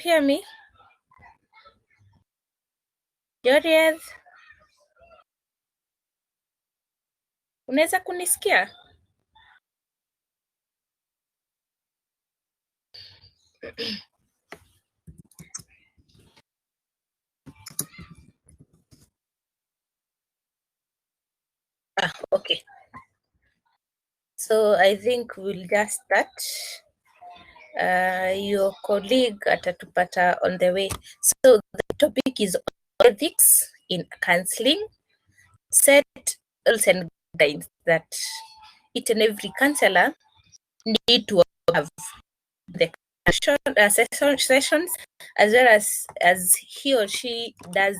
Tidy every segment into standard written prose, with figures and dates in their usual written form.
hear me? Jorieth, unaweza kunisikia? Okay. So I think we'll just start. Your colleague atatupata on the way. So the topic is ethics in counseling. Set rules and guidelines that each and every counselor need to have the sessions as well as he or she does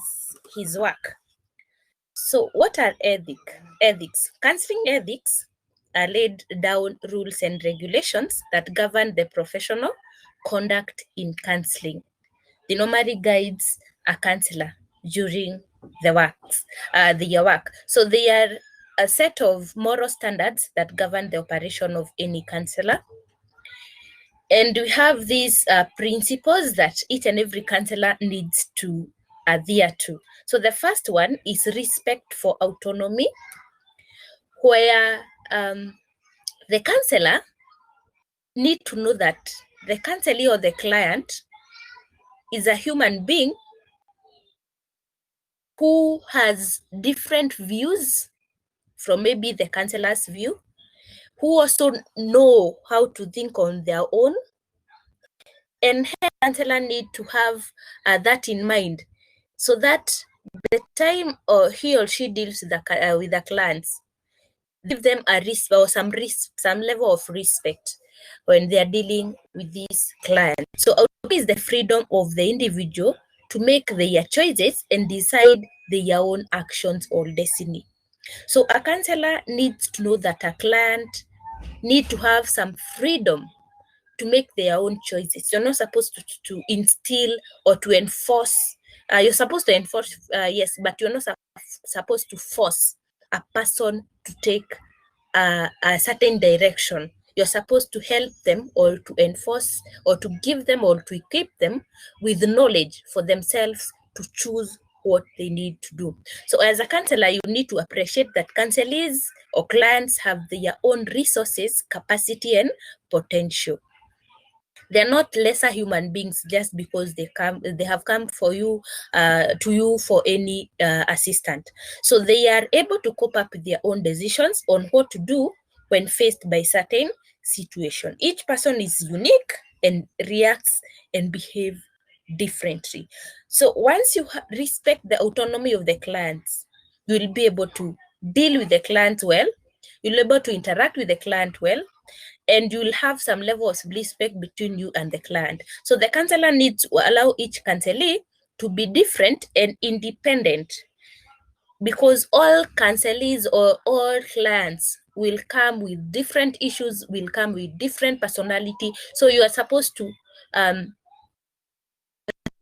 his work. So what are ethics? Counseling ethics are laid down rules and regulations that govern the professional conduct in counseling. They normally guides a counselor during their work. So they are a set of moral standards that govern the operation of any counselor. And we have these principles that each and every counselor needs to adhere to. So the first one is respect for autonomy, where the counselor need to know that the counselee or the client is a human being who has different views from maybe the counselor's view, who also know how to think on their own. And the counselor need to have that in mind, so that the time he or she deals with the clients, give them a risk or some level of respect when they are dealing with these clients. So autonomy is the freedom of the individual to make their choices and decide their own actions or destiny. So a counselor needs to know that a client need to have some freedom to make their own choices. You're not supposed to instill or to enforce. You're supposed to enforce, yes, but you're not supposed to force a person to take a certain direction. You're supposed to help them or to enforce or to give them or to equip them with knowledge for themselves to choose what they need to do. So as a counselor, you need to appreciate that counselees or clients have their own resources, capacity, and potential. They're not lesser human beings just because they have come for you to you for any assistant. So they are able to cope up with their own decisions on what to do when faced by certain situation. Each person is unique and reacts and behave differently. So once you respect the autonomy of the clients, you will be able to deal with the client well, you'll be able to interact with the client well, and you'll have some level of respect between you and the client. So the counselor needs to allow each counselee to be different and independent, because all counselees or all clients will come with different issues, will come with different personality. So you are supposed to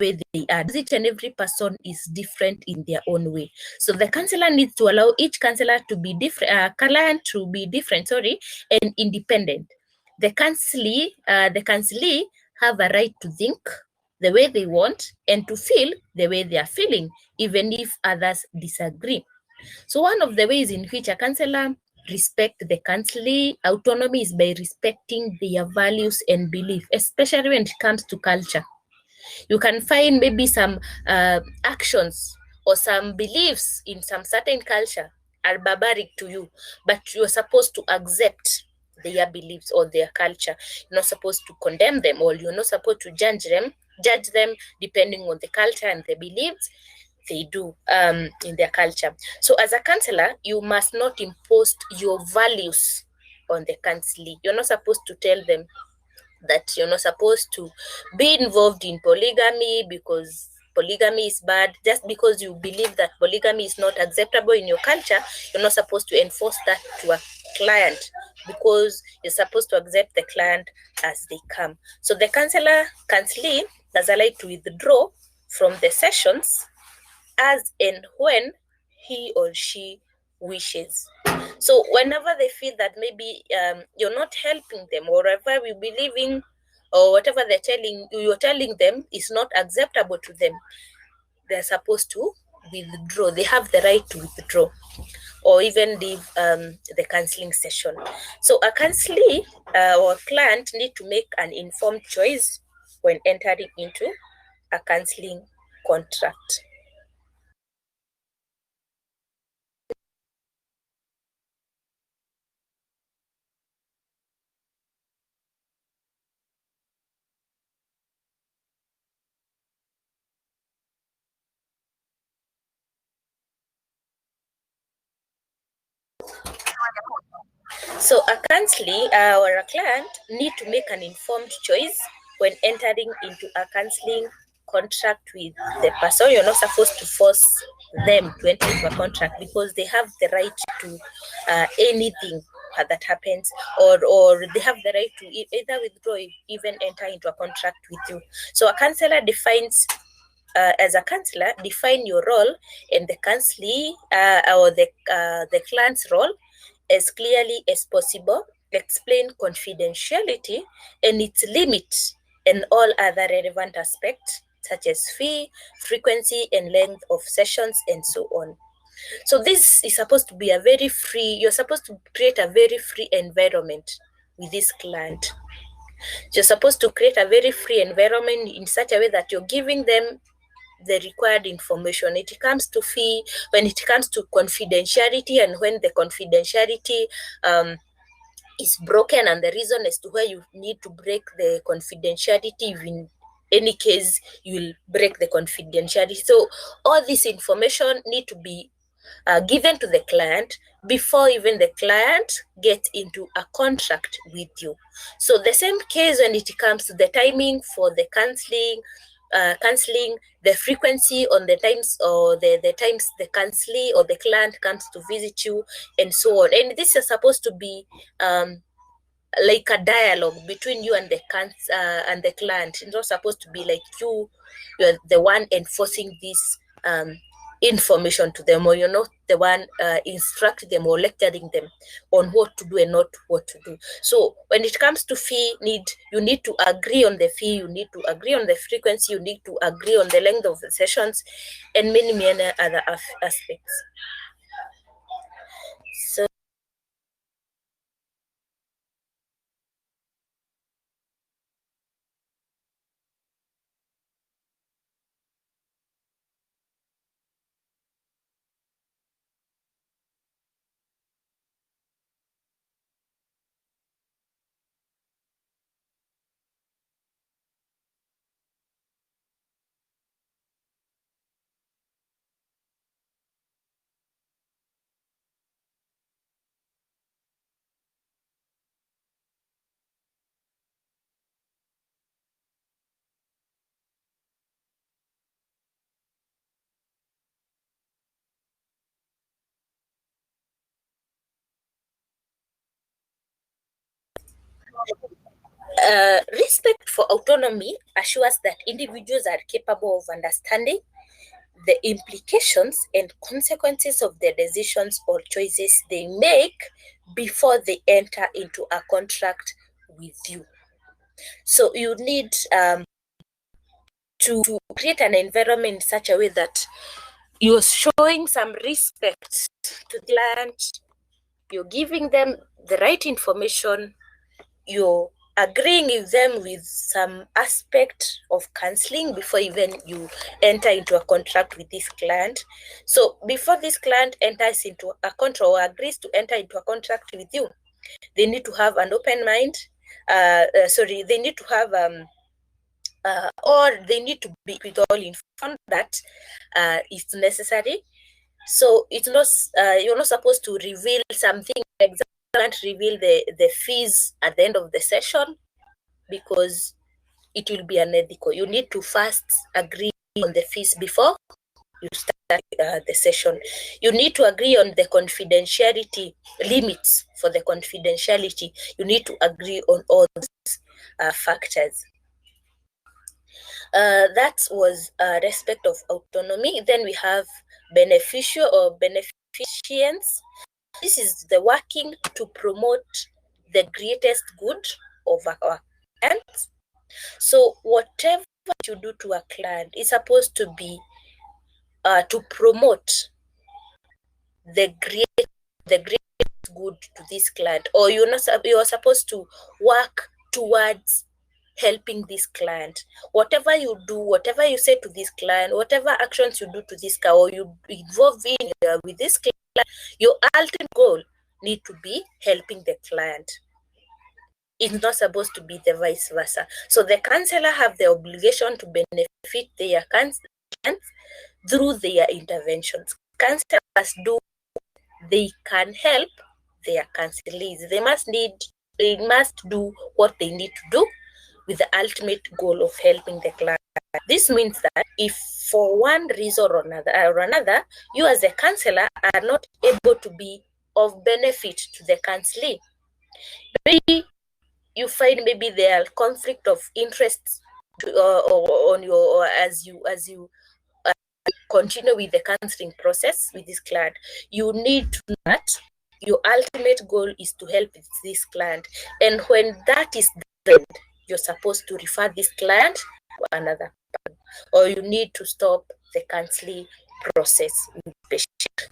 way they are. Each and every person is different in their own way. So the counselor needs to allow each counselor to be different, client to be different, and independent. The counselee have a right to think the way they want and to feel the way they are feeling, even if others disagree. So one of the ways in which a counselor respect the counselee autonomy is by respecting their values and beliefs, especially when it comes to culture. You can find maybe some actions or some beliefs in some certain culture are barbaric to you, but you're supposed to accept their beliefs or their culture. You're not supposed to condemn them, or you're not supposed to judge them depending on the culture and the beliefs they do in their culture. So as a counselor, you must not impose your values on the counselee. You're not supposed to tell them that you're not supposed to be involved in polygamy because polygamy is bad. Just because you believe that polygamy is not acceptable in your culture, you're not supposed to enforce that to a client, because you're supposed to accept the client as they come. So the counselee has a right to withdraw from the sessions as and when he or she wishes. So whenever they feel that maybe you're not helping them, or wherever we believe in or whatever you're telling them is not acceptable to them, they're supposed to withdraw. They have the right to withdraw or even leave the counseling session. So a counselee or client need to make an informed choice when entering into a counseling contract. So a counselee or a client need to make an informed choice when entering into a counseling contract with the person. You're not supposed to force them to enter into a contract because they have the right to anything that happens, or they have the right to either withdraw or even enter into a contract with you. So a counselor defines as a counselor, define your role and the counselee or the client's role as clearly as possible, explain confidentiality and its limits and all other relevant aspects such as fee, frequency, and length of sessions, and so on. So this is supposed to be you're supposed to create a very free environment with this client. You're supposed to create a very free environment in such a way that you're giving them the required information. It comes to fee, when it comes to confidentiality, and when the confidentiality is broken, and the reason as to where you need to break the confidentiality, if in any case you'll break the confidentiality. So all this information need to be given to the client before even the client gets into a contract with you. So the same case when it comes to the timing for the counseling, the frequency on the times or the times the counselee or the client comes to visit you, and so on. And this is supposed to be like a dialogue between you and the client. It's not supposed to be like you're the one enforcing this information to them, or you're not the one instructing them or lecturing them on what to do and not what to do. So when it comes to you need to agree on the fee, you need to agree on the frequency, you need to agree on the length of the sessions, and many other aspects. So respect for autonomy assures that individuals are capable of understanding the implications and consequences of the decisions or choices they make before they enter into a contract with you. So you need to create an environment in such a way that you're showing some respect to the client, you're giving them the right information, you're agreeing with them with some aspect of counseling before even you enter into a contract with this client. So before this client enters into a contract or agrees to enter into a contract with you, they need to have an open mind. They need to have or they need to be with all informed that it's necessary. So it's not you're not supposed to reveal something. For example, you can't reveal the fees at the end of the session because it will be unethical. You need to first agree on the fees before you start the session. You need to agree on the confidentiality limits for the confidentiality. You need to agree on all those factors. That was respect of autonomy. Then we have beneficial or beneficence. This is the working to promote the greatest good of our clients. So whatever you do to a client is supposed to be to promote the great good to this client, or you're supposed to work towards helping this client. Whatever you do, whatever you say to this client, whatever actions you do to this guy, or you involve in with this client, your ultimate goal need to be helping the client. It's not supposed to be the vice versa. So the counselor have the obligation to benefit their clients through their interventions. Counselors do, they can help their counselees. They must do what they need to do with the ultimate goal of helping the client. This means that if for one reason or another, you as a counselor are not able to be of benefit to the counselee, maybe you find maybe there are conflict of interest on your, or as you continue with the counseling process with this client, you need to know that your ultimate goal is to help this client. And when that is done, you're supposed to refer this client to another person, or you need to stop the counseling process with patient.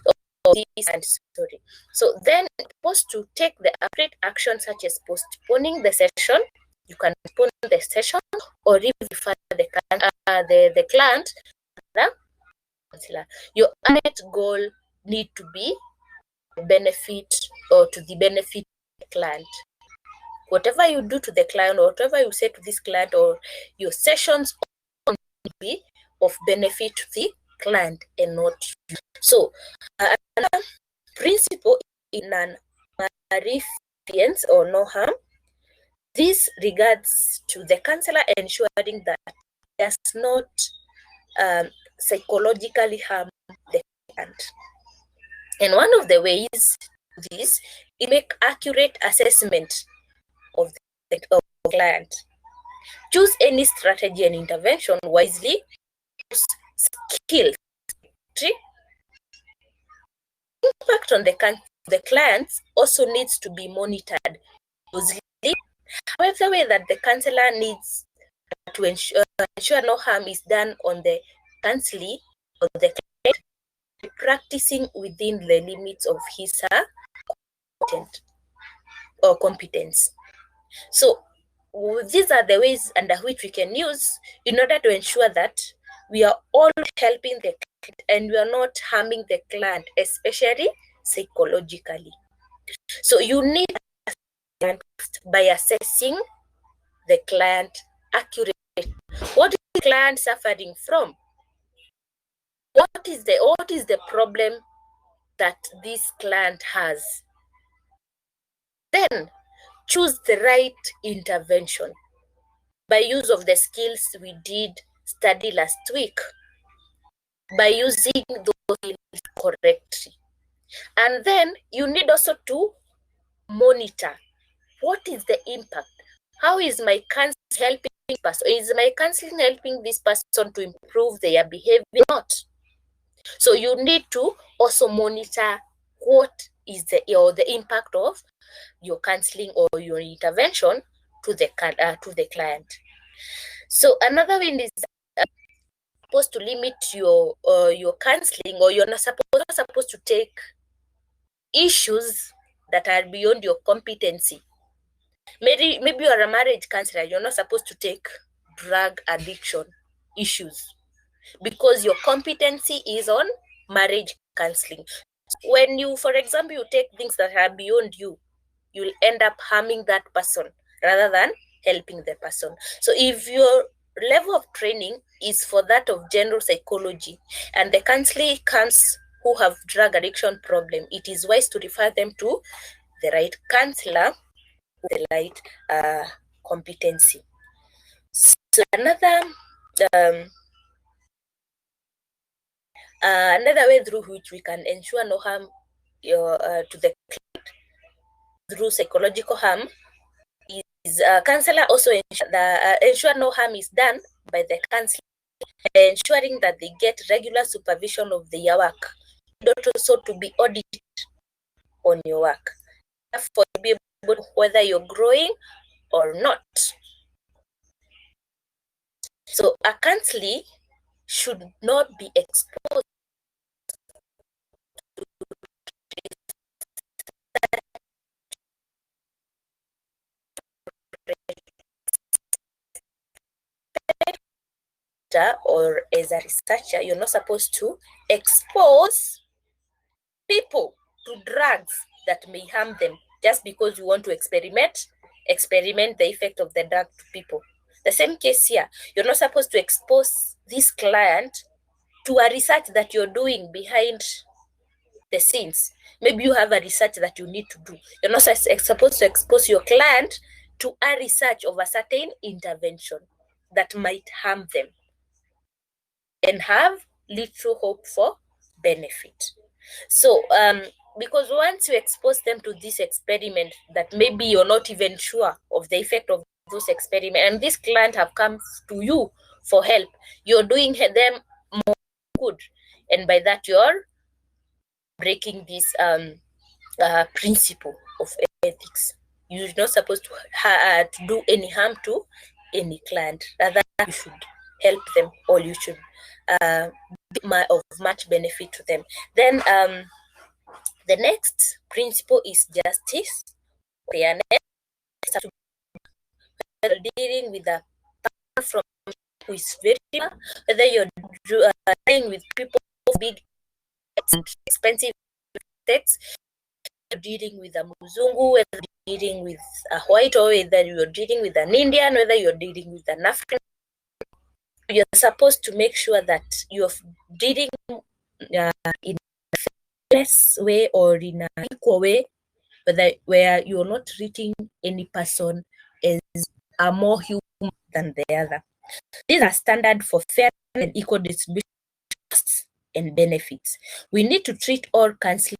So then you're supposed to take the appropriate action, such as postponing the session. You can postpone the session or refer the client the counselor. Your ultimate goal need to be benefit, or to the benefit of the client. Whatever you do to the client, or whatever you say to this client, or your sessions will be of benefit to the client and not you. So another principle in non-malfeasance or no harm, this regards to the counselor ensuring that does not psychologically harm the client. And one of the ways this is make accurate assessment of the client. Choose any strategy and intervention wisely. Use skills. Impact on the clients also needs to be monitored closely. However, the way that the counselor needs to ensure no harm is done on the counselee or the client, practicing within the limits of his competence. So these are the ways under which we can use in order to ensure that we are all helping the client and we are not harming the client, especially psychologically. So you need by assessing the client accurately. What is the client suffering from? What is the problem that this client has? Then choose the right intervention by use of the skills we did study last week, by using those skills correctly. And then you need also to monitor what is the impact. How is my counseling helping this person? Is my counseling helping this person to improve their behavior or not? So you need to also monitor what is the impact of your counseling or your intervention to the client. So another one is supposed to limit your counseling, or you're not supposed to take issues that are beyond your competency. Maybe you're a marriage counselor, you're not supposed to take drug addiction issues because your competency is on marriage counseling. When you, for example, you take things that are beyond you, you'll end up harming that person rather than helping the person. So if your level of training is for that of general psychology and the counselor comes who have drug addiction problem, it is wise to refer them to the right counselor with the right competency. So another way through which we can ensure no harm to the client through psychological harm is counselor also ensure no harm is done by the counselor, ensuring that they get regular supervision of their work, not also to be audited on your work. Therefore, be able to whether you're growing or not. So a counselee should not be exposed or as a researcher, you're not supposed to expose people to drugs that may harm them just because you want to experiment the effect of the drug to people. The same case here, you're not supposed to expose this client to a research that you're doing behind the scenes. Maybe you have a research that you need to do. You're not supposed to expose your client to a research of a certain intervention that might harm them and have little hope for benefit. So, because once you expose them to this experiment that maybe you're not even sure of the effect of those experiments, and this client have come to you for help, you're doing them more good, and by that you're breaking this principle of ethics. You're not supposed to do any harm to any client. Rather, you should help them, or you should be of much benefit to them. Then the next principle is justice, fairness. Dealing with a person from who is very whether you're dealing with people big and expensive things, dealing with a Muzungu, whether you're dealing with a white, or whether you're dealing with an Indian, whether you're dealing with an African, you're supposed to make sure that you're dealing in a fairness way or in an equal way, where you're not treating any person as a more human than the other. These are standard for fair and equal distribution of costs and benefits. We need to treat all counselors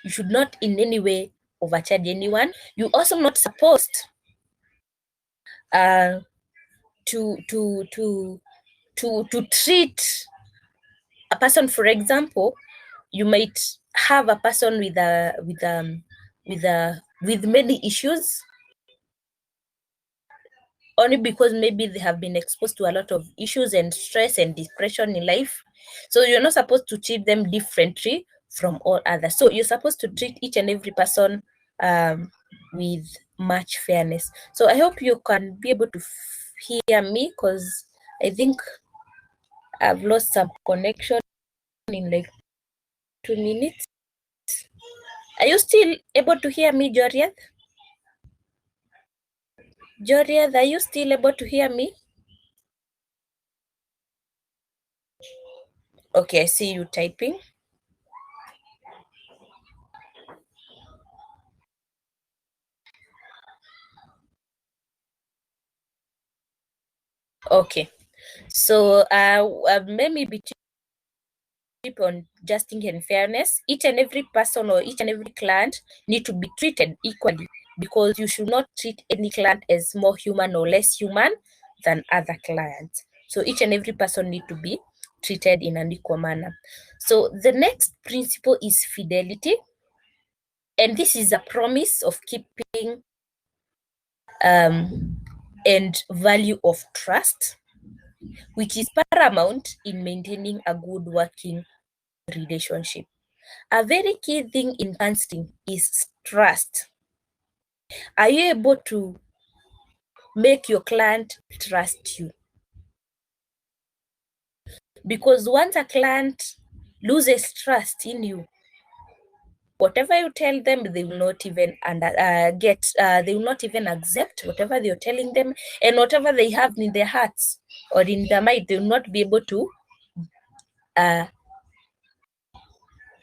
You should not in any way overcharge anyone. You also not supposed to treat a person. For example, you might have a person with many issues, only because maybe they have been exposed to a lot of issues and stress and depression in life. So you're not supposed to treat them differently from all others. So you're supposed to treat each and every person with much fairness. So I hope you can be able to hear me, because I think I've lost some connection in like 2 minutes. Are you still able to hear me, Joriath? Joriath, are you still able to hear me? Okay, I see you typing. Okay, so maybe between on justice and fairness, each and every person or each and every client need to be treated equally, because you should not treat any client as more human or less human than other clients. So each and every person need to be treated in an equal manner. So the next principle is fidelity, and this is a promise of keeping and value of trust, which is paramount in maintaining a good working relationship. A very key thing in counseling is trust. Are you able to make your client trust you? Because once a client loses trust in you, whatever you tell them, they will not even they will not even accept whatever you're telling them, and whatever they have in their hearts or in their mind, they will not be able to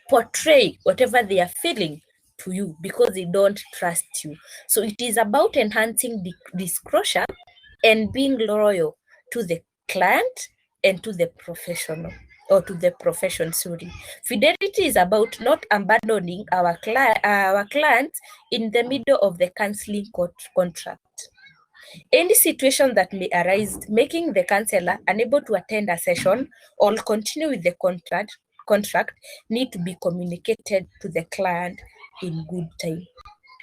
portray whatever they are feeling to you because they don't trust you. So it is about enhancing disclosure and being loyal to the client and to the professional, or to the profession, sorry. Fidelity is about not abandoning our clients in the middle of the counseling contract. Any situation that may arise making the counselor unable to attend a session or continue with the contract need to be communicated to the client in good time.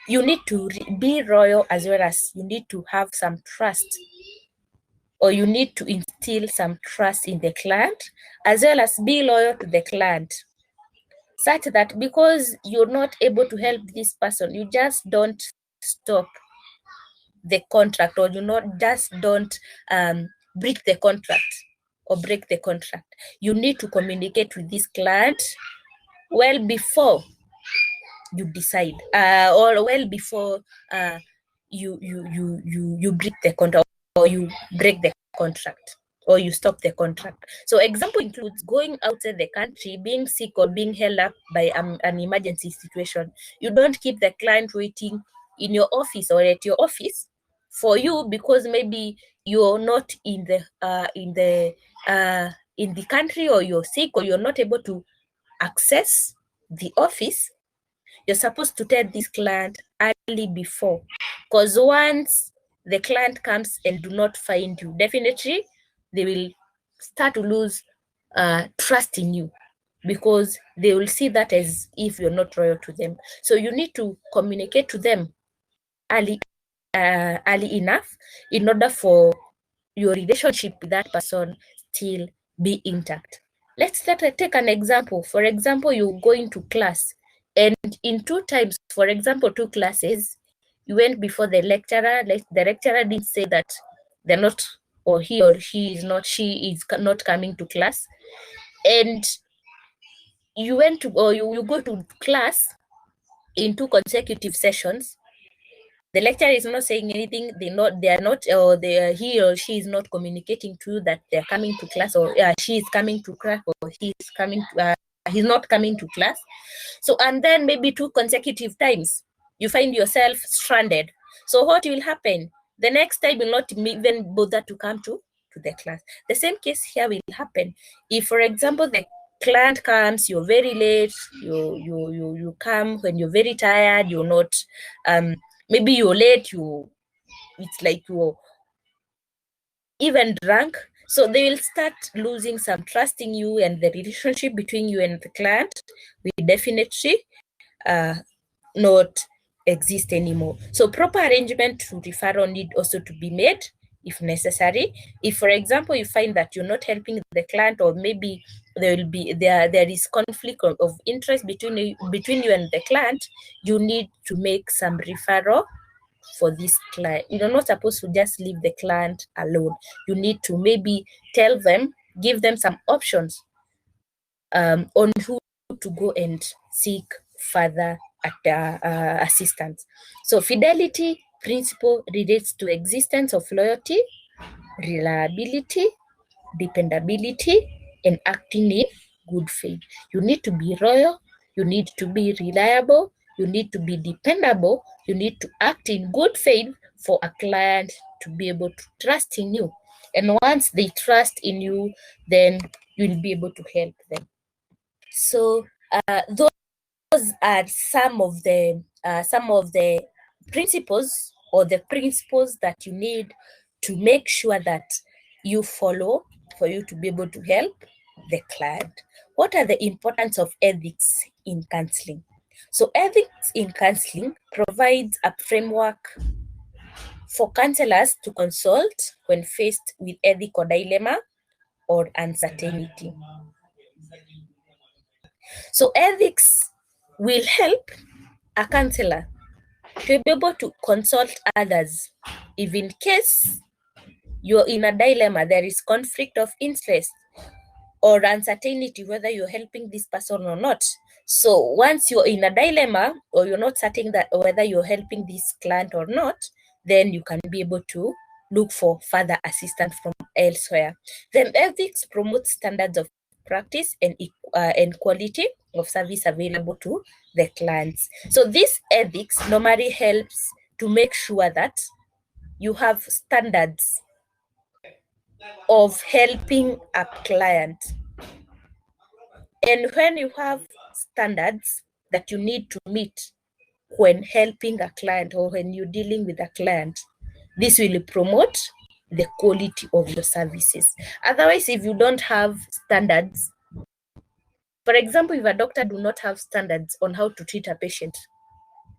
You need to be loyal, as well as you need to have some trust, or you need to instill some trust in the client, as well as be loyal to the client, such that because you're not able to help this person, you just don't stop the contract, or you not just don't break the contract. You need to communicate with this client well before you decide, or well before you break the contract, or you break the contract, or you stop the contract. So example includes going outside the country, being sick, or being held up by an emergency situation. You don't keep the client waiting in your office or at your office for you because maybe you're not in the country, or you're sick, or you're not able to access the office. You're supposed to tell this client early before, because once the client comes and do not find you, definitely they will start to lose trust in you, because they will see that as if you're not loyal to them. So you need to communicate to them early enough in order for your relationship with that person still be intact. Let's take an example. For example, you go into class, and in 2 times, for example, 2 classes, you went before the lecturer. The lecturer did say that they're not, or he or she is not coming to class, and you went to, or you go to class in 2 consecutive sessions. The lecturer is not saying anything. He or she is not communicating to you that they're coming to class, or she is coming to class, or he's not coming to class. So, and then maybe 2 consecutive times, you find yourself stranded. So what will happen? The next time will not even bother to come to the class. The same case here will happen. If, for example, the client comes, you're very late, you come when you're very tired, you're not, maybe you're late, it's like you're even drunk. So they will start losing some trust in you, and the relationship between you and the client will definitely not exist anymore. So proper arrangement to referral need also to be made if necessary. If, for example, you find that you're not helping the client, or maybe there is conflict of interest between you and the client, you need to make some referral for this client. You're not supposed to just leave the client alone. You need to maybe give them some options on who to go and seek further assistance. So fidelity principle relates to existence of loyalty, reliability, dependability, and acting in good faith. You need to be loyal, you need to be reliable, you need to be dependable, you need to act in good faith for a client to be able to trust in you. And once they trust in you, then you'll be able to help them. So those are some of the principles, or the principles that you need to make sure that you follow for you to be able to help the client. What are the importance of ethics in counseling? So ethics in counseling provides a framework for counselors to consult when faced with ethical dilemma or uncertainty. So ethics will help a counselor to be able to consult others if in case you're in a dilemma, there is conflict of interest or uncertainty whether you're helping this person or not. So once you're in a dilemma, or you're not certain that whether you're helping this client or not, then you can be able to look for further assistance from elsewhere. Then ethics promotes standards of practice and quality of service available to the clients. So this ethics normally helps to make sure that you have standards of helping a client. And when you have standards that you need to meet when helping a client or when you're dealing with a client, this will promote the quality of your services. Otherwise, if you don't have standards, for example, if a doctor do not have standards on how to treat a patient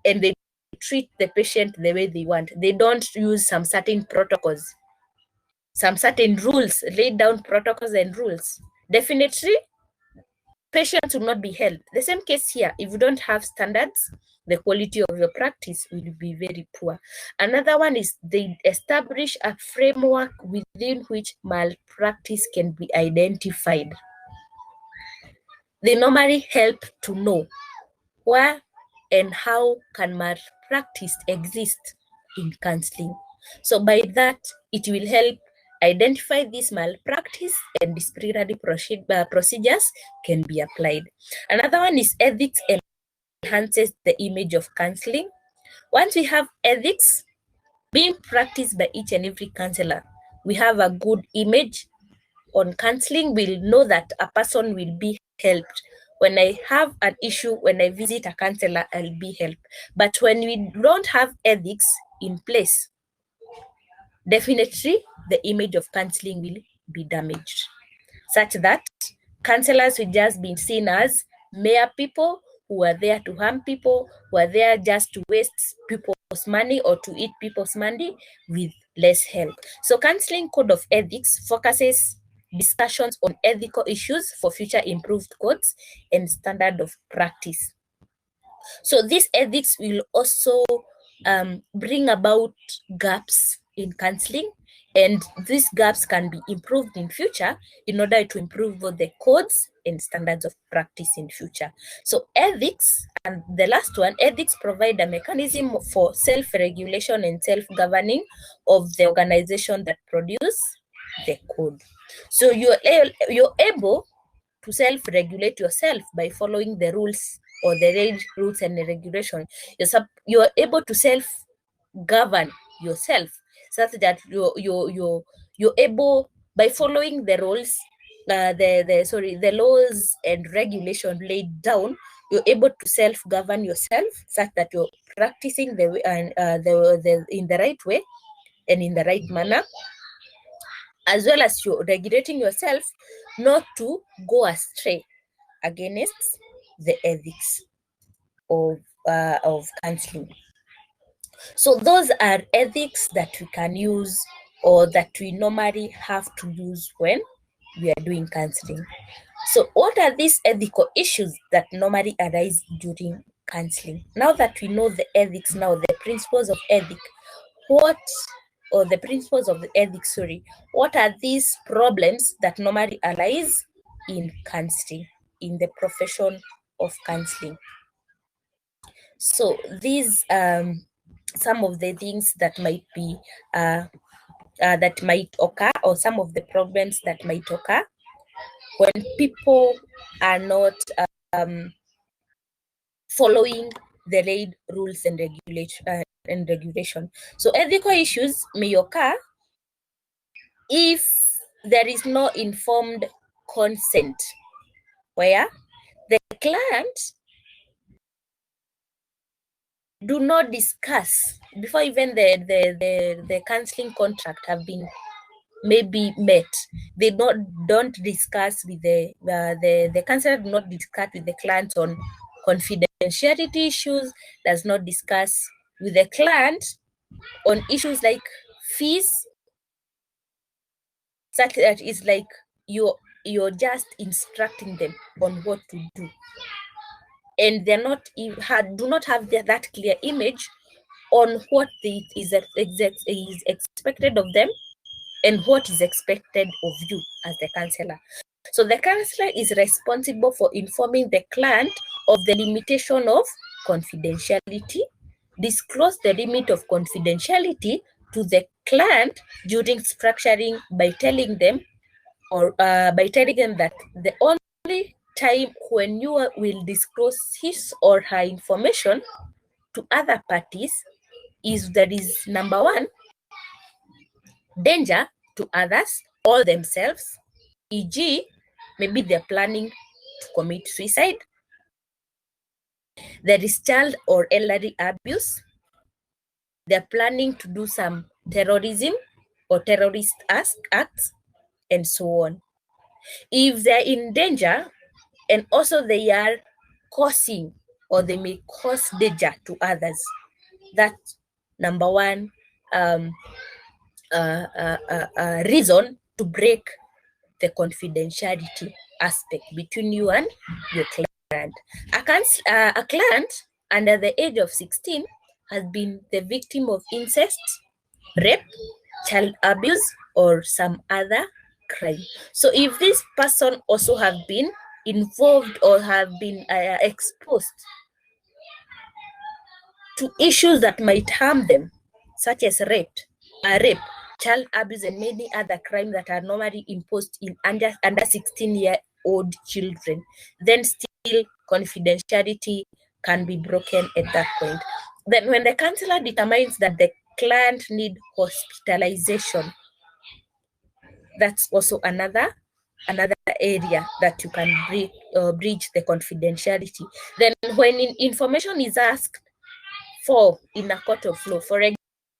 and they treat the patient the way they want, they don't use some certain protocols, some certain rules, laid down protocols and rules, definitely patients will not be helped. The same case here, if you don't have standards, the quality of your practice will be very poor. Another one is they establish a framework within which malpractice can be identified. They normally help to know where and how can malpractice exist in counseling. So by that, it will help identify this malpractice and disciplinary procedures can be applied. Another one is ethics enhances the image of counseling. Once we have ethics being practiced by each and every counselor, we have a good image on counseling. We'll know that a person will be helped. When I have an issue, when I visit a counselor, I'll be helped. But when we don't have ethics in place, definitely the image of counseling will be damaged, such that counselors will just be seen as mere people who are there to harm people, who are there just to waste people's money or to eat people's money with less help. So counseling code of ethics focuses discussions on ethical issues for future improved codes and standard of practice. So this ethics will also bring about gaps in counseling, and these gaps can be improved in future in order to improve both the codes and standards of practice in future. So ethics, and the last one, ethics provide a mechanism for self-regulation and self-governing of the organization that produce the code. So you're able to self-regulate yourself by following the rules or the rules and the regulation. You're able to self-govern yourself such that you're able, by following the rules, the laws and regulation laid down, you're able to self-govern yourself such that you're practicing the way and in the right way and in the right manner, as well as you're regulating yourself not to go astray against the ethics of counseling. So those are ethics that we can use or that we normally have to use when we are doing counseling. So what are these ethical issues that normally arise during counseling? Now that we know the ethics, now the principles of ethics, what are these problems that normally arise in counseling, in the profession of counseling? So these some of the things that might be that might occur, or some of the problems that might occur when people are not following the laid rules and regulation. So ethical issues may occur if there is no informed consent, where the client do not discuss before even the counseling contract have been maybe met. They don't discuss with the counselor do not discuss with the client on confidentiality issues, does not discuss with the client on issues like fees, such that it's like you're just instructing them on what to do, and they're not do not have that clear image on what is expected of them and what is expected of you as the counselor. So the counselor is responsible for informing the client of the limitation of confidentiality, disclose the limit of confidentiality to the client during structuring by telling them or by telling them that the only time when you will disclose his or her information to other parties is there is, number one, danger to others or themselves, e.g., maybe they're planning to commit suicide, there is child or elderly abuse, they're planning to do some terrorism or terrorist acts, and so on. If they're in danger and also they are causing or they may cause danger to others, that's number one reason to break the confidentiality aspect between you and your client. A client under the age of 16 has been the victim of incest, rape, child abuse, or some other crime. So if this person also have been involved or have been exposed to issues that might harm them, such as rape, child abuse, and many other crimes that are normally imposed in under 16-year-old children, then still confidentiality can be broken at that point. Then when the counselor determines that the client need hospitalization, that's also another area that you can breach the confidentiality. Then when information is asked for in a court of law, for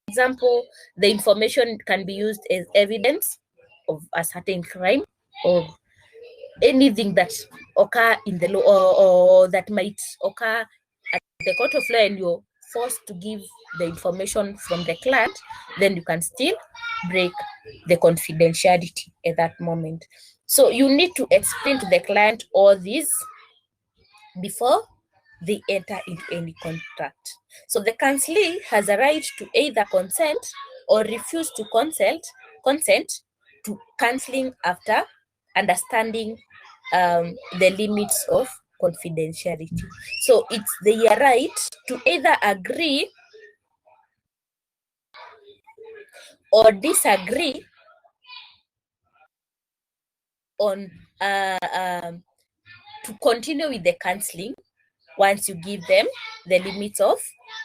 example, the information can be used as evidence of a certain crime or anything that occur in the law or that might occur at the court of law, and you're forced to give the information from the client, then you can still break the confidentiality at that moment. So you need to explain to the client all these before they enter into any contract. So the counselee has a right to either consent or refuse to consent to counseling after understanding the limits of confidentiality. So it's their right to either agree or disagree on to continue with the counseling once you give them the limits of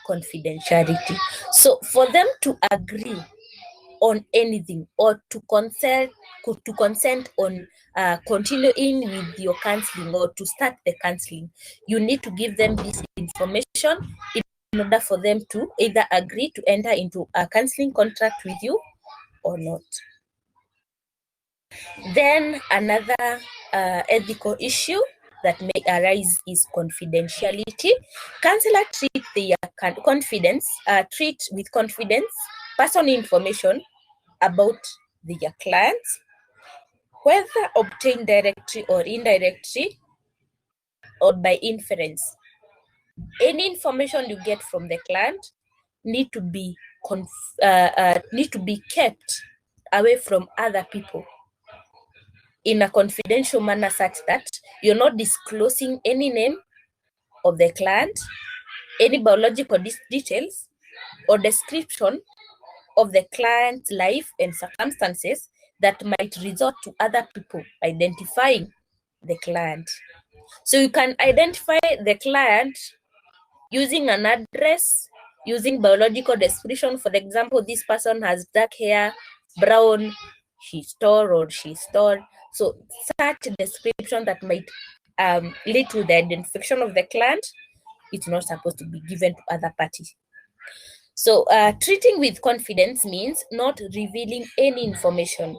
confidentiality. So for them to agree on anything or to consent on continuing with your counseling or to start the counseling, you need to give them this information in order for them to either agree to enter into a counseling contract with you or not. Then another ethical issue that may arise is confidentiality. Counselor treat with confidence personal information about their clients, whether obtained directly or indirectly or by inference. Any information you get from the client need to be kept away from other people in a confidential manner, such that you're not disclosing any name of the client, any biological details, or description of the client's life and circumstances that might result to other people identifying the client. So you can identify the client using an address, using biological description. For example, this person has dark hair, brown, he's tall or she's tall. So such description that might lead to the identification of the client, it's not supposed to be given to other parties. So treating with confidence means not revealing any information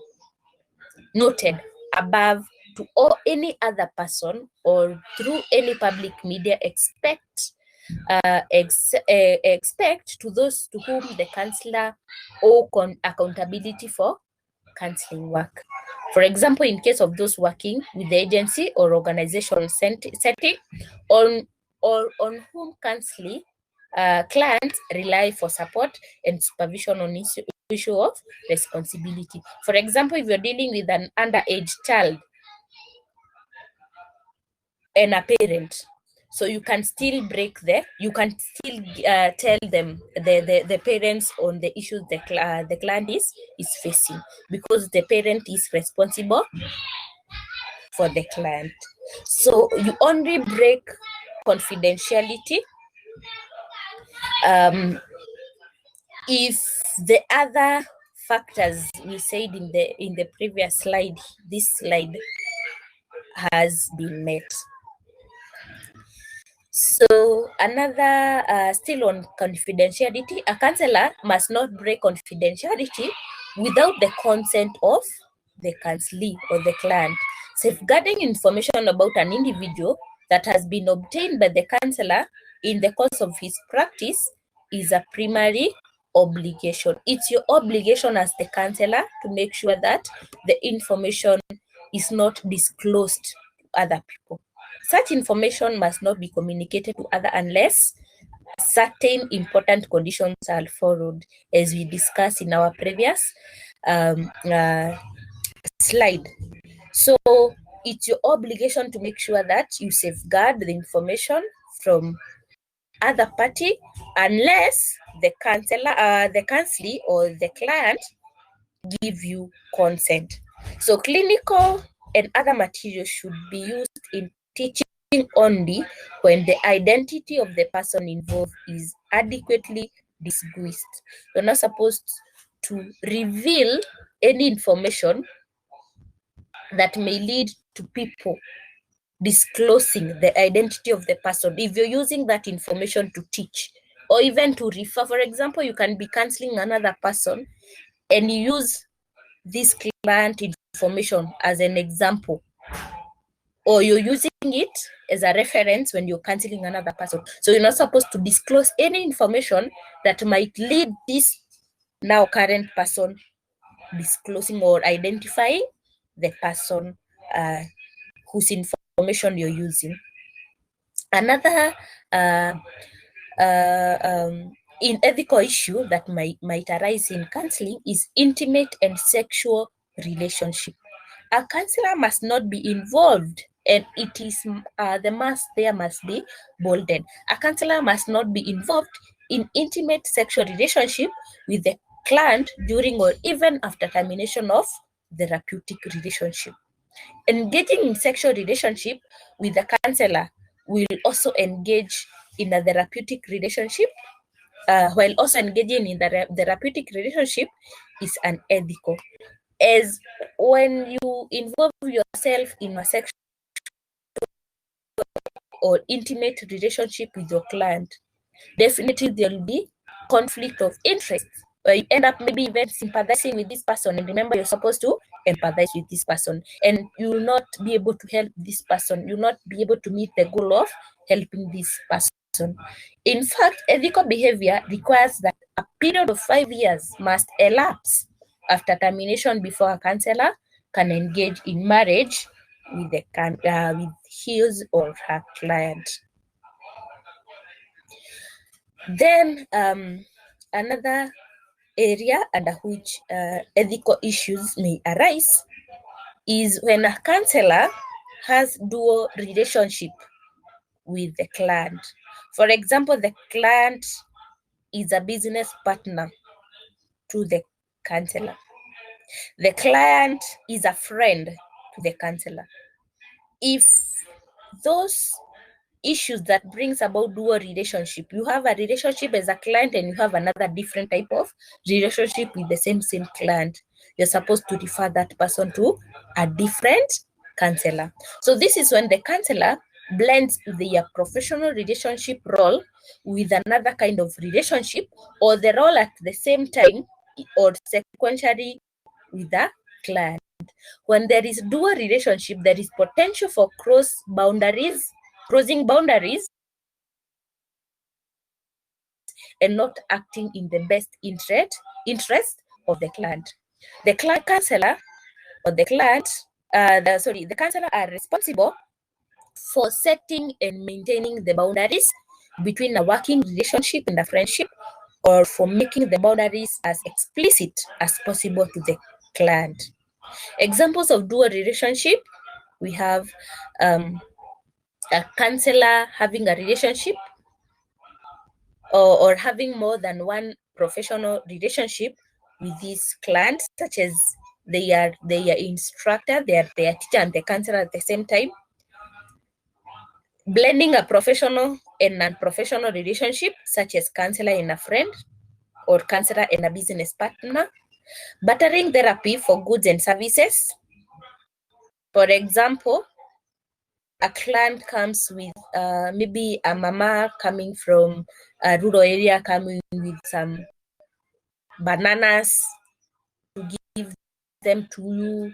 noted above to any other person or through any public media except to those to whom the counselor owe accountability for counseling work. For example, in case of those working with the agency or organization setting on whom counseling clients rely for support and supervision on issue of responsibility. For example, if you're dealing with an underage child and a parent, So you can still you can still tell them, the parents, on the issues the client is facing, because the parent is responsible for the client. So you only break confidentiality if the other factors we said in the previous slide, this slide, has been met. So another, still on confidentiality, a counselor must not break confidentiality without the consent of the counselee or the client. Safeguarding information about an individual that has been obtained by the counselor in the course of his practice is a primary obligation. It's your obligation as the counselor to make sure that the information is not disclosed to other people. Such information must not be communicated to others unless certain important conditions are followed, as we discussed in our previous slide. So it's your obligation to make sure that you safeguard the information from other party unless the counselee or the client give you consent. So clinical and other materials should be used in teaching only when the identity of the person involved is adequately disguised. You're not supposed to reveal any information that may lead to people disclosing the identity of the person. If you're using that information to teach or even to refer, for example, you can be counseling another person and you use this client information as an example, or you're using it as a reference when you're counseling another person. So you're not supposed to disclose any information that might lead this now current person disclosing or identifying the person whose information you're using. Another unethical issue that might arise in counseling is intimate and sexual relationship. A counselor must not be involved, and it is there must be bolded. A counselor must not be involved in intimate sexual relationship with the client during or even after termination of the therapeutic relationship. Engaging in sexual relationship with the counselor will also engage in a therapeutic relationship, while also engaging in the therapeutic relationship is unethical, as when you involve yourself in a sexual or intimate relationship with your client, definitely there will be conflict of interest, where you end up maybe even sympathizing with this person. And remember, you're supposed to empathize with this person, and you will not be able to help this person. You'll not be able to meet the goal of helping this person. In fact, ethical behavior requires that a period of 5 years must elapse after termination before a counselor can engage in marriage with with his or her client. Then another area under which ethical issues may arise is when a counselor has dual relationship with the client. For example, the client is a business partner to the counselor. The client is a friend to the counselor. If those issues that brings about dual relationship, you have a relationship as a client and you have another different type of relationship with the same client, you're supposed to refer that person to a different counselor. So this is when the counselor blends their professional relationship role with another kind of relationship, or the role at the same time or sequentially with the client. When there is dual relationship, there is potential for crossing boundaries and not acting in the best interest of the client. The client counselor or the counselor are responsible for setting and maintaining the boundaries between a working relationship and a friendship, or for making the boundaries as explicit as possible to the client. Examples of dual relationship, we have a counselor having a relationship or having more than one professional relationship with these clients, such as they are instructor, they are their teacher and the counselor at the same time. Blending a professional and non-professional relationship, such as counselor and a friend or counselor and a business partner. Bartering therapy for goods and services. For example, a client comes with maybe a mama coming from a rural area coming with some bananas to give them to you,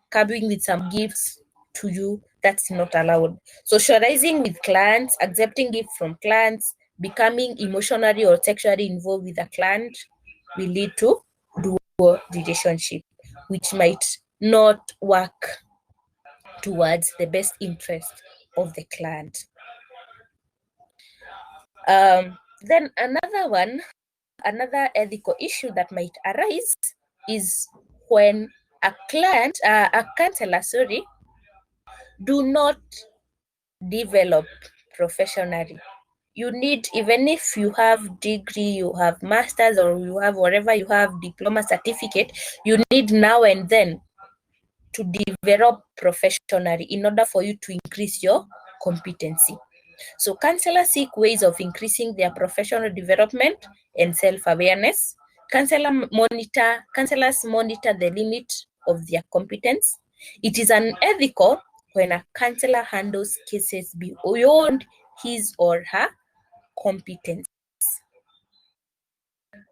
coming with some gifts to you. That's not allowed. Socializing with clients, accepting gifts from clients, becoming emotionally or sexually involved with a client will lead to dual relationship, which might not work towards the best interest of the client. Then another ethical issue that might arise is when a counselor, do not develop professionally. You need, even if you have degree, you have masters, or you have whatever you have, diploma, certificate, you need now and then to develop professionally in order for you to increase your competency. So counselors seek ways of increasing their professional development and self-awareness. Counselors monitor the limit of their competence. It is unethical when a counselor handles cases beyond his or her competence.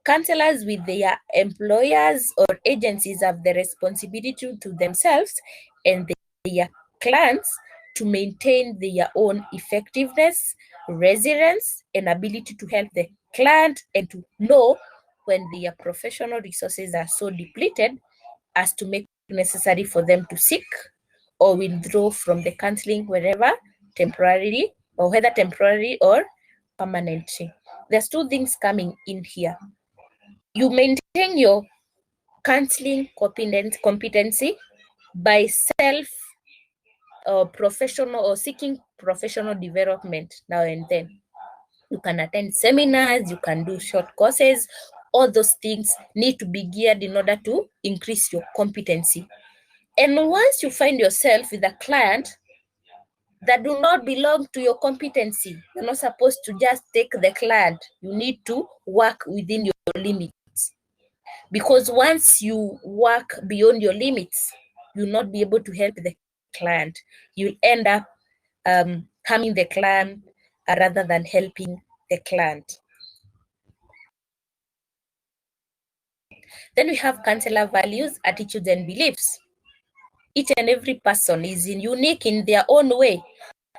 Counselors with their employers or agencies have the responsibility to themselves and their clients to maintain their own effectiveness, resilience, and ability to help the client, and to know when their professional resources are so depleted as to make it necessary for them to seek or withdraw from the counseling wherever temporarily, or whether temporary or permanently. There's two things coming in here. You maintain your counseling competency by professional or seeking professional development now and then. You can attend seminars, you can do short courses. All those things need to be geared in order to increase your competency. And once you find yourself with a client that do not belong to your competency, you're not supposed to just take the client. You need to work within your limits. Because once you work beyond your limits, you'll not be able to help the client. You'll end up harming the client rather than helping the client. Then we have counselor values, attitudes, and beliefs. Each and every person is unique in their own way.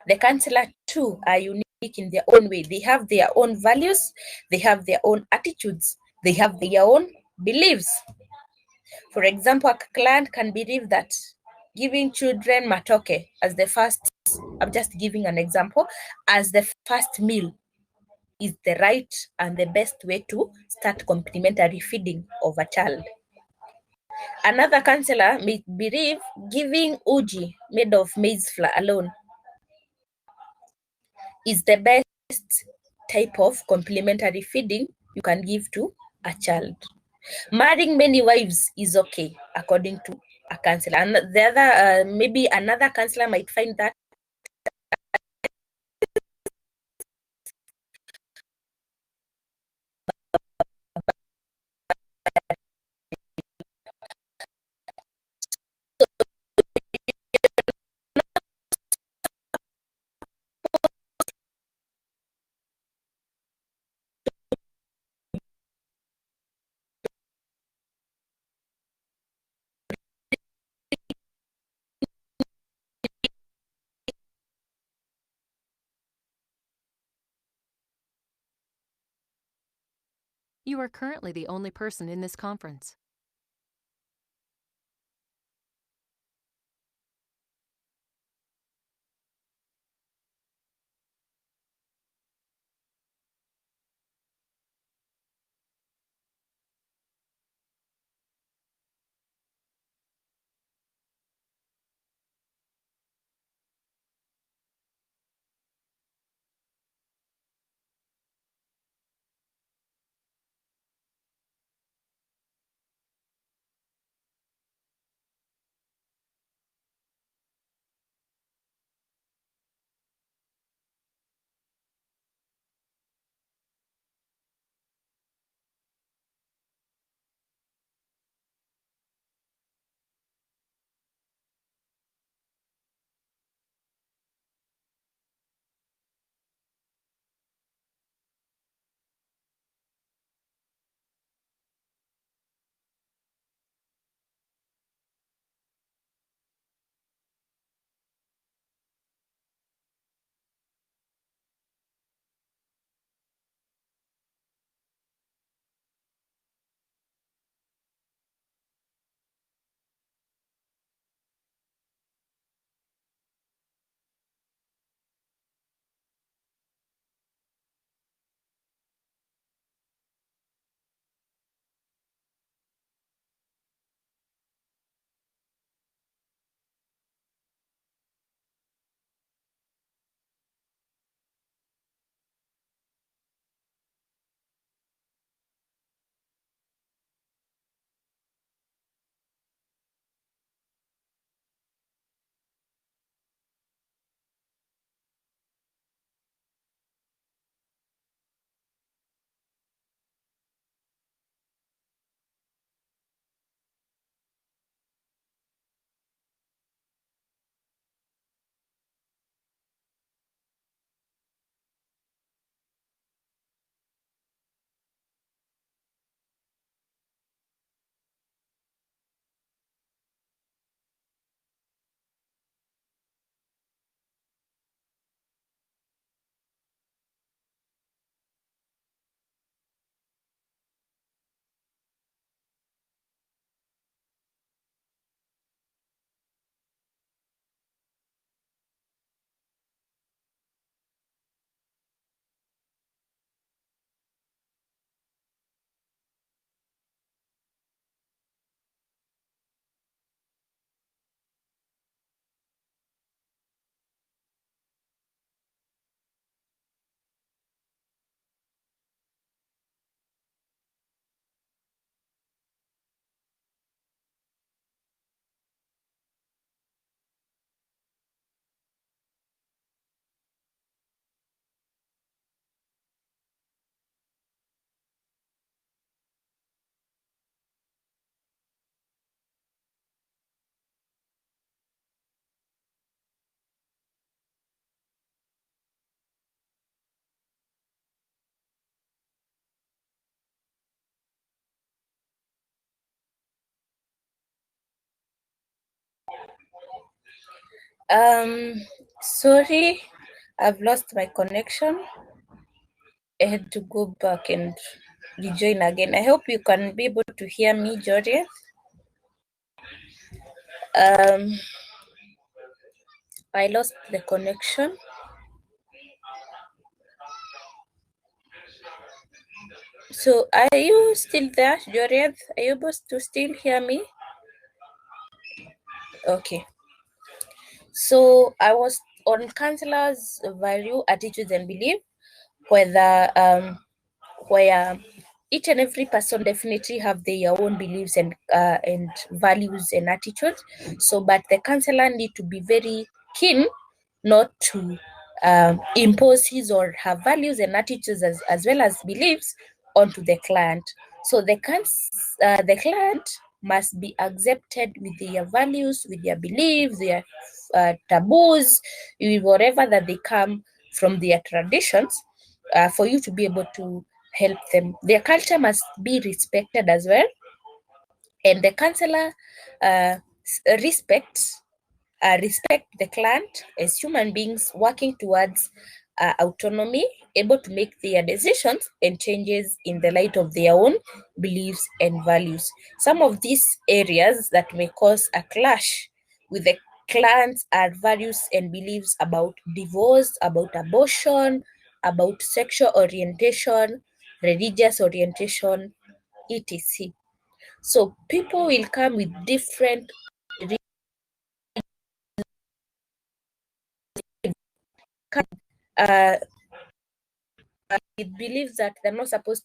The counselor too are unique in their own way. They have their own values, they have their own attitudes, they have their own beliefs. For example, a client can believe that giving children matoke as the first, I'm just giving an example, as the first meal is the right and the best way to start complementary feeding of a child. Another counselor may believe giving uji made of maize flour alone is the best type of complementary feeding you can give to a child. Marrying many wives is okay, according to a counselor. And the other, maybe another counselor might find that You are currently the only person in this conference. Sorry, I've lost my connection. I had to go back and rejoin again. I hope you can be able to hear me, Georgia. I lost the connection. So are you still there, Georgia? Are you able to still hear me? Okay. So I was on counselors' value, attitudes, and belief, where each and every person definitely have their own beliefs and values and attitudes. So, but the counselor need to be very keen not to impose his or her values and attitudes as well as beliefs onto the client. So the client must be accepted with their values, with their beliefs, their taboos, with whatever that they come from their traditions, for you to be able to help them. Their culture must be respected as well, and the counselor respect the client as human beings working towards autonomy, able to make their decisions and changes in the light of their own beliefs and values. Some of these areas that may cause a clash with the clients are values and beliefs about divorce, about abortion, about sexual orientation, religious orientation, etc. So people will come with different uh, it believes that they're not supposed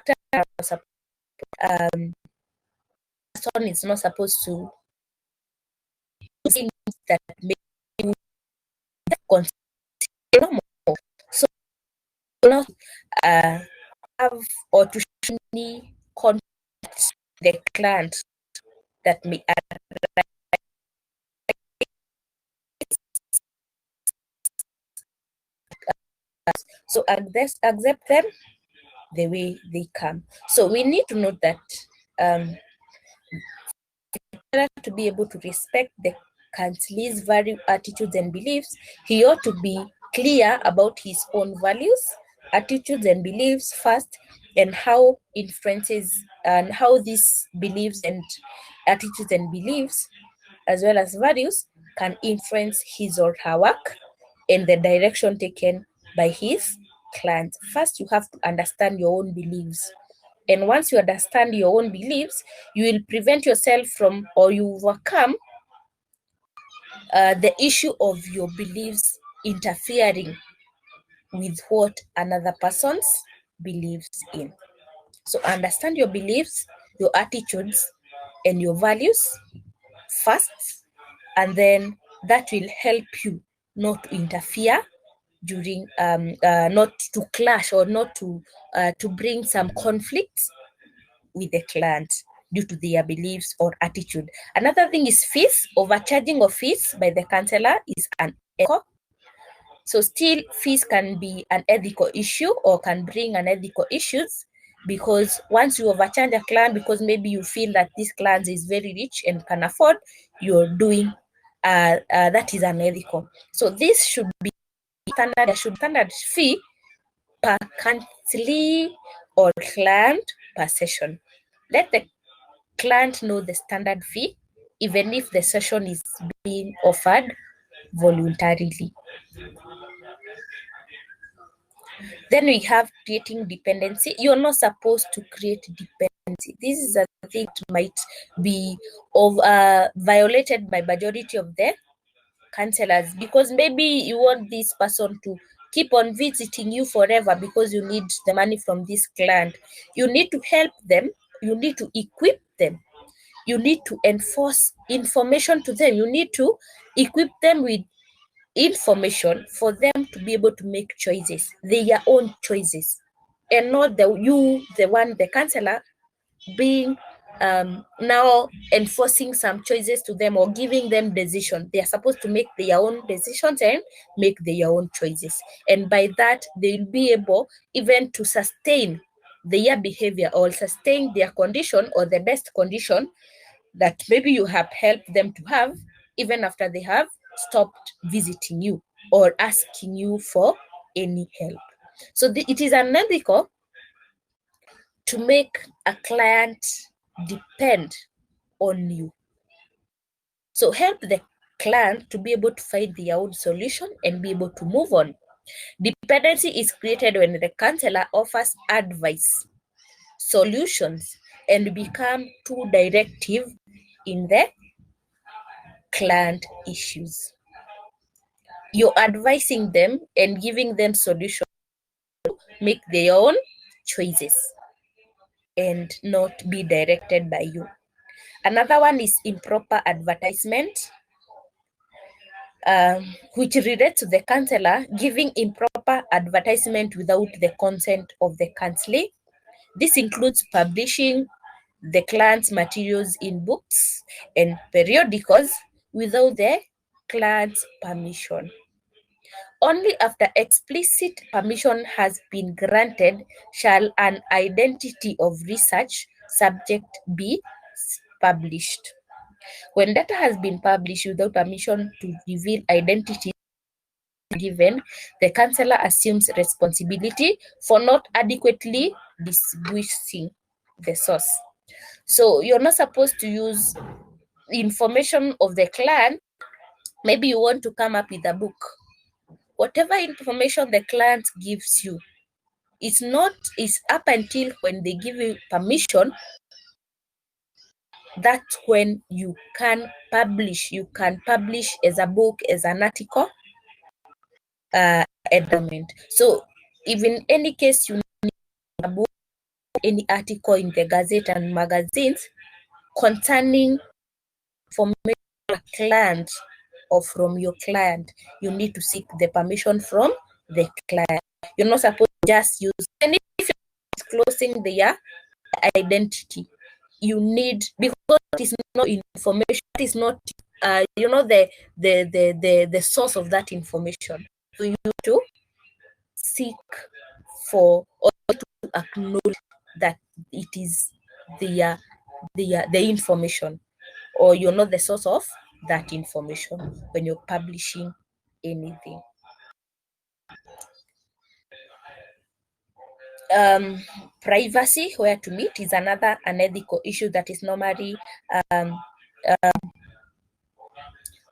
to person is not supposed to do things that make you consider normal. So not have or to show me contact the client that may so accept them the way they come. So we need to note that to be able to respect the counselee's value, attitudes, and beliefs, he ought to be clear about his own values, attitudes, and beliefs first, and how influences and how these beliefs and attitudes and beliefs, as well as values, can influence his or her work and the direction taken by his client. First, you have to understand your own beliefs. And once you understand your own beliefs, you will prevent yourself from, or you overcome the issue of your beliefs interfering with what another person's believes in. So understand your beliefs, your attitudes, and your values first, and then that will help you not to interfere during not to clash or not to bring some conflicts with the client due to their beliefs or attitude. Another thing is fees. Overcharging of fees by the counselor is unethical. So still fees can be an ethical issue or can bring unethical issues, because once you overcharge a client because maybe you feel that this client is very rich and can afford, you're doing that is unethical. So this should be standard fee per counselee or client per session. Let the client know the standard fee, even if the session is being offered voluntarily. Then we have creating dependency. You're not supposed to create dependency. This is a thing that might be violated by majority of the counselors, because maybe you want this person to keep on visiting you forever because you need the money from this client. You need to help them. You need to equip them. You need to enforce information to them. You need to equip them with information for them to be able to make choices, their own choices, and not the counselor, being now enforcing some choices to them or giving them decision. They are supposed to make their own decisions and make their own choices, and by that they'll be able even to sustain their behavior or sustain their condition or the best condition that maybe you have helped them to have even after they have stopped visiting you or asking you for any help. So it is unethical to make a client depend on you. So help the client to be able to find their own solution and be able to move on. Dependency is created when the counselor offers advice, solutions, and become too directive in the client issues. You're advising them and giving them solutions to make their own choices and not be directed by you. Another one is improper advertisement, which relates to the counselor giving improper advertisement without the consent of the counselee. This includes publishing the client's materials in books and periodicals without the client's permission. Only after explicit permission has been granted shall an identity of research subject be published. When data has been published without permission to reveal identity given, the counselor assumes responsibility for not adequately distinguishing the source. So you're not supposed to use information of the client. Maybe you want to come up with a book. Whatever information the client gives you, it's up until when they give you permission, that's when you can publish. You can publish as a book, as an article, document. So if in any case you need a book, any article in the Gazette and magazines concerning information client or from your client, you need to seek the permission from the client. You're not supposed to just use, and if you're disclosing their identity, you need, because it is not information, it is not the source of that information. So you need to seek for or to acknowledge that it is the information, or you're not the source of that information when you're publishing anything. Privacy, where to meet, is another unethical issue that is normally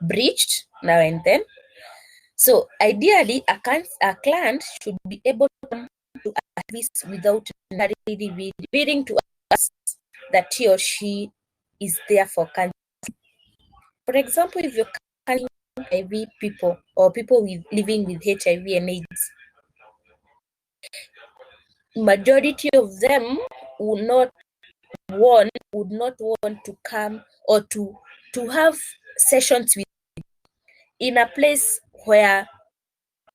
breached now and then. So ideally, a client should be able to come to a service without necessarily revealing to us that he or she is there for cancer. For example, if you're counseling HIV people or people living with HIV and AIDS, majority of them would not want to come or to have sessions with in a place where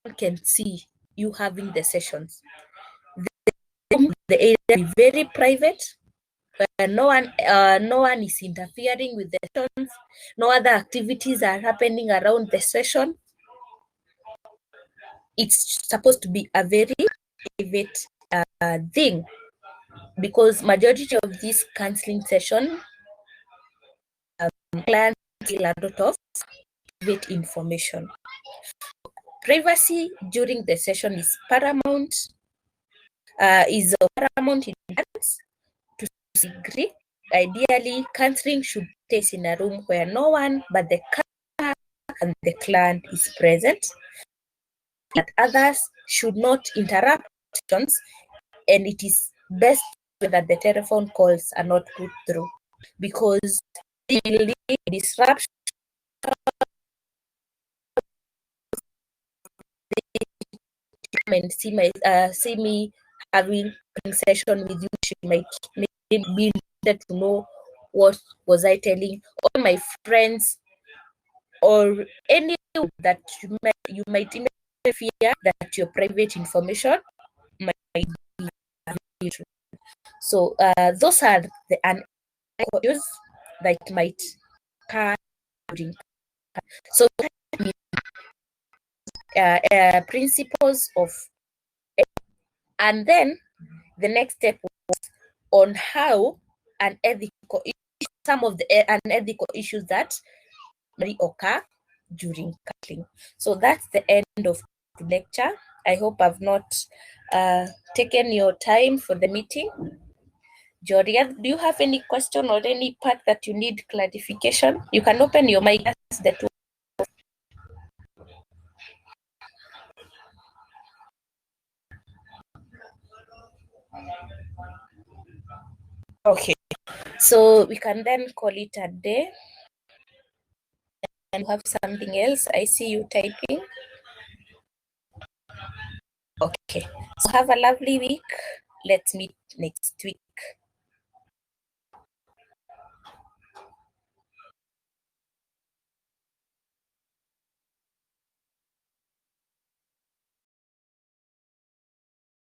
one can see you having the sessions. The area is very private, where no one is interfering with the sessions. No other activities are happening around the session. It's supposed to be a very private thing, because majority of this counseling session clients feel a lot of private information. Privacy during the session is paramount. Is of paramount importance to degree. Ideally, counseling should take place in a room where no one but the counselor and the client is present. That others should not interrupt sessions, and it is best that the telephone calls are not put through, because it will lead to disruption. And see me having a session with you. She might be needed to know what was I telling all my friends, or any that you might fear that your private information might be true. So those are the issues that might occur during. So principles of, and then the next step was on how some of the unethical issues that may occur during counseling. So that's the end of the lecture. I hope I've not taken your time for the meeting. Joria, do you have any question or any part that you need clarification? You can open your mic. That's the two. Okay, so we can then call it a day and have something else. I see you typing. Okay, so have a lovely week. Let's meet next week.